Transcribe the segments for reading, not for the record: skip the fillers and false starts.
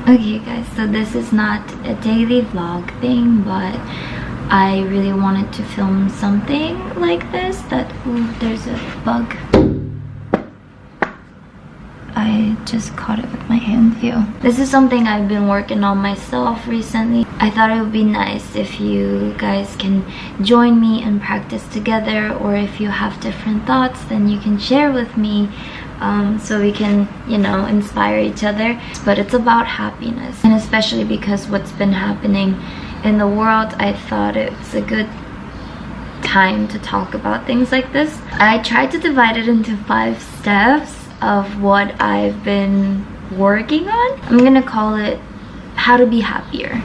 Okay guys, so this is not a daily vlog thing, but I really wanted to film something like this. Ooh, there's a bug. I just caught it with my hand. Ew. This is something I've been working on myself recently. I thought it would be nice if you guys can join me and practice together, or if you have different thoughts, then you can share with me. So we can, you know, inspire each other. But it's about happiness, and especially because what's been happening in the world, I thought it's a good time to talk about things like this. I tried to divide it into 5 steps of what I've been working on. I'm gonna call it how to be happier.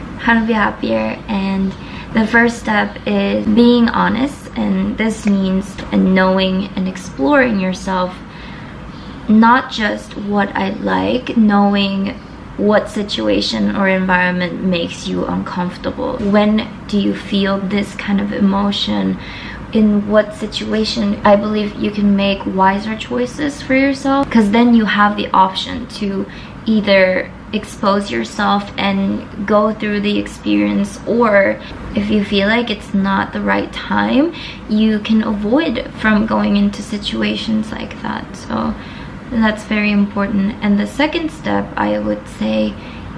And the first step is being honest, and this means knowing and exploring yourself. Not just what I like, knowing what situation or environment makes you uncomfortable. When do you feel this kind of emotion? In what situation? I believe you can make wiser choices for yourself, because then you have the option to either expose yourself and go through the experience, or if you feel like it's not the right time, you can avoid from going into situations like that. So that's very important. And the second step, I would say,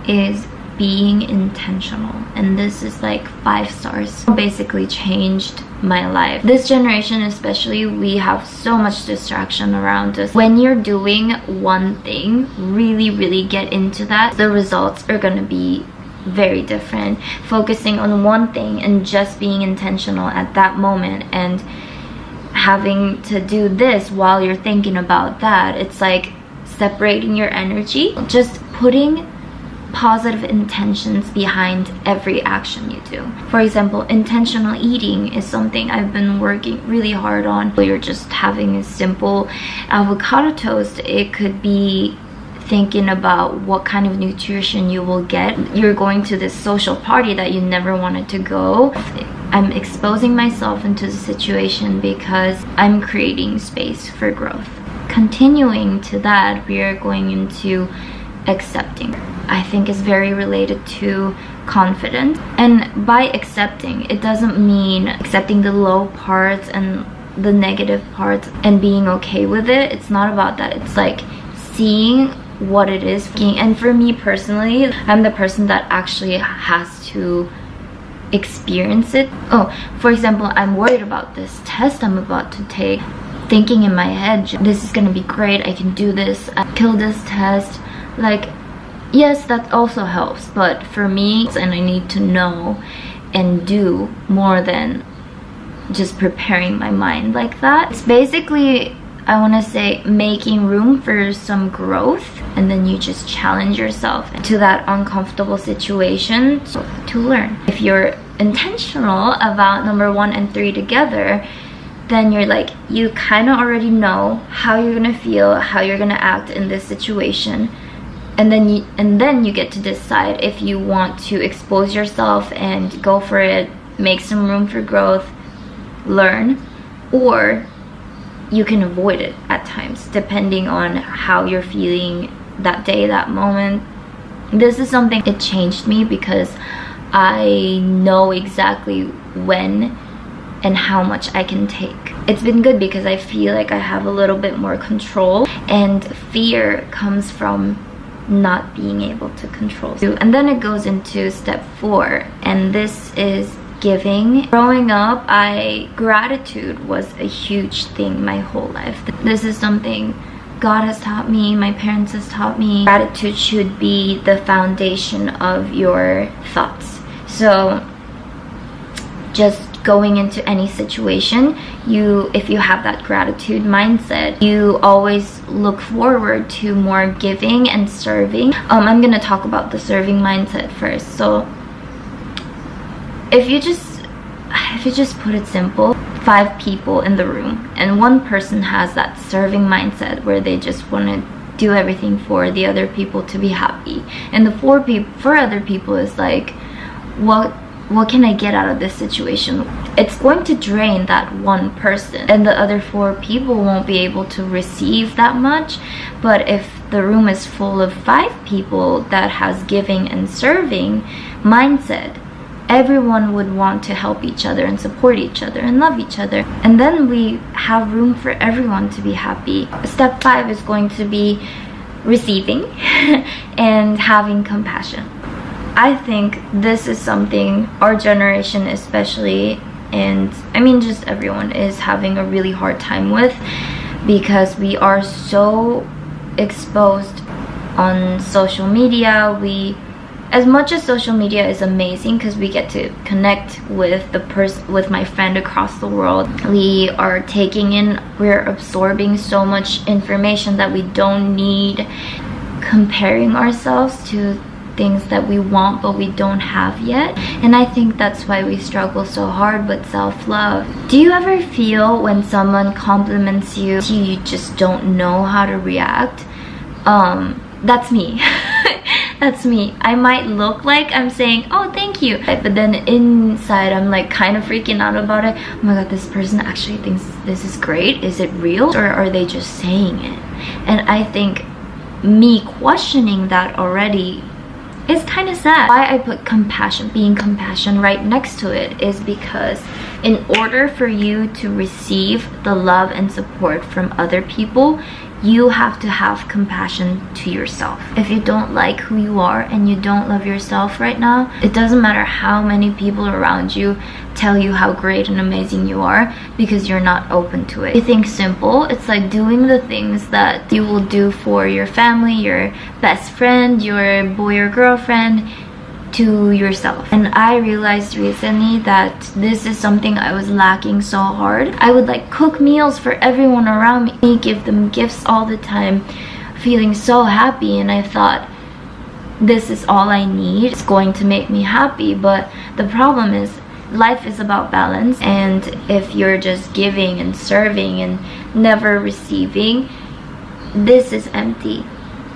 is being intentional, and this is like 5 stars. Basically changed my life. This generation especially, we have so much distraction around us. When you're doing one thing, really get into that, the results are gonna be very different. Focusing on one thing and just being intentional at that moment, and having to do this while you're thinking about that, it's like separating your energy. Just putting positive intentions behind every action you do. For example, intentional eating is something I've been working really hard on. You're just having a simple avocado toast. It could be thinking about what kind of nutrition you will get. You're going to this social party that you never wanted to go. I'm exposing myself into the situation because I'm creating space for growth. Continuing to that, we are going into accepting. I think is very related to confidence. And by accepting, it doesn't mean accepting the low parts and the negative parts and being okay with it. It's not about that. It's like seeing what it is. And for me personally, I'm the person that actually has to experience it. Oh, for example, I'm worried about this test I'm about to take, thinking in my head, this is gonna be great, I can do this, I kill this test. Like, yes, that also helps, but for me, and I need to know and do more than just preparing my mind like that. It's basically, I want to say, making room for some growth, and then you just challenge yourself to that uncomfortable situation to learn. If you're intentional about number 1 and 3 together, then you're like, you kind of already know how you're gonna feel, how you're gonna act in this situation. And then you get to decide if you want to expose yourself and go for it, make some room for growth, learn, or you can avoid it at times depending on how you're feeling that day, that moment. This is something, it changed me because I know exactly when and how much I can take. It's been good because I feel like I have a little bit more control, and fear comes from not being able to control. And then it goes into step 4, and this is giving. Growing up, gratitude was a huge thing my whole life. This is something God has taught me, my parents has taught me. Gratitude should be the foundation of your thoughts. So just going into any situation, if you have that gratitude mindset, you always look forward to more giving and serving. I'm gonna talk about the serving mindset first. So if you just put it simple, 5 people in the room, and one person has that serving mindset where they just want to do everything for the other people to be happy, and the 4 other people is like, what what can I get out of this situation? It's going to drain that one person, and the other 4 people won't be able to receive that much. But if the room is full of 5 people that has giving and serving mindset, everyone would want to help each other and support each other and love each other, and then we have room for everyone to be happy. Step 5 is going to be receiving and having compassion. I think this is something our generation especially, and I mean just everyone, is having a really hard time with, because we are so exposed on social media. As much as social media is amazing because we get to connect with with my friend across the world, we're absorbing so much information that we don't need, comparing ourselves to things that we want but we don't have yet. And I think that's why we struggle so hard with self-love. Do you ever feel when someone compliments you, you just don't know how to react? That's me. That's me. I might look like I'm saying, oh, thank you, but then inside I'm like kind of freaking out about it. Oh my god, this person actually thinks this is great. Is it real, or are they just saying it? And I think me questioning that already is kind of sad. Why I put being compassion right next to it is because in order for you to receive the love and support from other people, you have to have compassion to yourself. If you don't like who you are and you don't love yourself right now, it doesn't matter how many people around you tell you how great and amazing you are, because you're not open to it. You think simple, it's like doing the things that you will do for your family, your best friend, your boy or girlfriend, to yourself. And I realized recently that this is something I was lacking so hard. I would like cook meals for everyone around me, give them gifts all the time, feeling so happy, and I thought this is all I need. It's going to make me happy. But the problem is life is about balance, and if you're just giving and serving and never receiving, this is empty.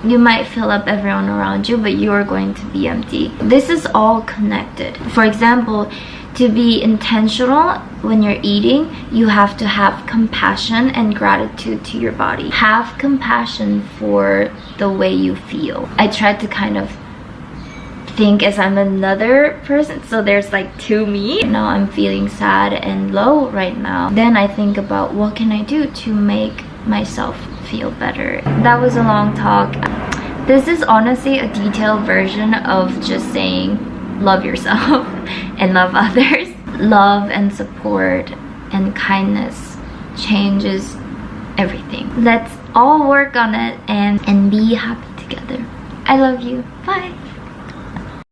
You might fill up everyone around you, but you're going to be empty. This is all connected. For example, to be intentional when you're eating, you have to have compassion and gratitude to your body. Have compassion for the way you feel. I tried to kind of think as I'm another person, so there's like 2 me. Now I'm feeling sad and low right now. Then I think about what can I do to make myself feel better. That was a long talk. This is honestly a detailed version of just saying love yourself and love others. Love and support and kindness changes everything. Let's all work on it and be happy together. I love you. Bye.